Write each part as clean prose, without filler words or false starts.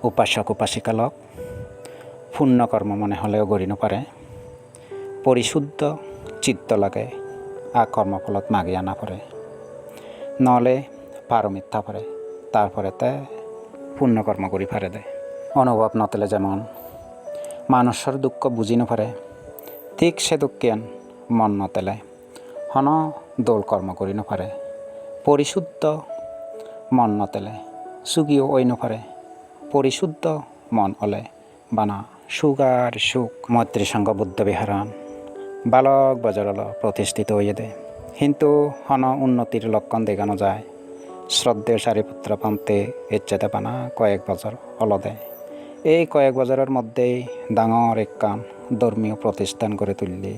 উপাসক উপাসিকালক পুণ্যকর্ম মনে হলেও গড়ি নপারে পরিশুদ্ধ চিত্ত লাগে আর কর্মফলত মাগিয়া না পড়ে নহলে পারমিথ্যা পড়ে তারপরে তে পুণ্যকর্ম করি পারে দে অনুভব নতলে যেমন মানুষের দুঃখ বুঝি নপারে ঠিক সে দুঃখিয়ান মন নতেলে হন দোল কর্ম করি নপারে পরিশুদ্ধ মন নতেলে সুগিও ওই নপারে পরিশুদ্ধ মন হলে বানা সুখ আর সুখ মৈত্রী সংঘ বুদ্ধ বিহারান বালক বজরল প্রতিষ্ঠিত হইয়ে দে কিন্তু হন উন্নতির লক্ষণ দেখানো যায় শ্রদ্ধেয় সারিপুত্র পান্তে ইচ্ছেতে পানা কয়েক বছর অলদে এই কয়েক বছরের মধ্যেই ডাঙর একখান ধর্মীয় প্রতিষ্ঠান করে তুললি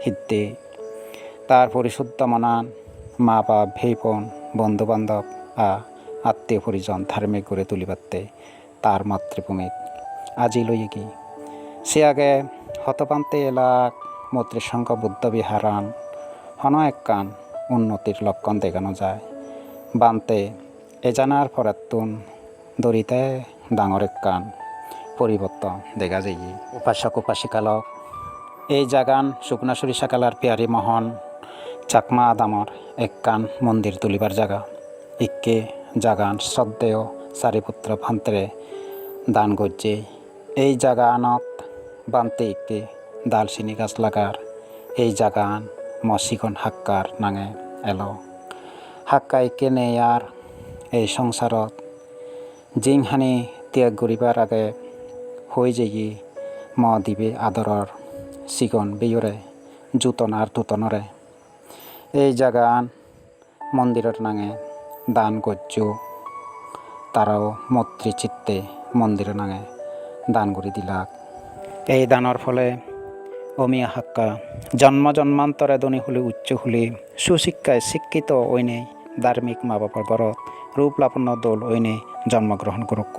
হিদ্দে তার পরিশুদ্ধ মনান মা বাপ ভাইপন বন্ধু বান্ধব আত্মীয় পরিজন ধার্মিক করে তুলিবাতে তার মাতৃভূমিত আজি লইয়ে কি সে আগে হতপান্তে এলাক মৈত্রীসংঘ বুদ্ধ বিহারান হন একখান উন্নতির লক্ষণ দেখানো যায় বানতে এজানার পরাত্তুন দরিতে ডাঙর একখান পরিবর্তন দেখা যায় উপাসক উপাসিকালক এই জাগান শুকনা সরিষা কালার পেয়ারি মোহন চাকমা আদামর একখান মন্দির তুলিবার জায়গা ইকে জাগান শ্রদ্ধেয় সারিপুত্র ভান্তেরে দান গজ্জে এই জাগানত বানতে ইকে দালচিনি গাছ লাগার এই জাগান মসিকন হাক্কার নাঙে এলো হাক্কা ইকে নেয়ার এই সংসারত জিংহানি ত্যাগ করিবার আগে হয়ে যাই ম দিবে আদরর চিকন বেয়রে জুতন আর তুতনরে এই জাগান মন্দিরের নাঙে দান গজ্জ তারাও মৈত্রী চিত্তে মন্দিরের নাঙে দান করে দিলাক এই দানের ফলে অমিয়া হাক্কা জন্ম জন্মান্তরে ধনী হলে উচ্চ হলে সুশিক্ষায় শিক্ষিত ওইনে ধার্মিক মা বাবার ঘরত রূপ লাপন্ন দোল ওইনে জন্মগ্রহণ করুক।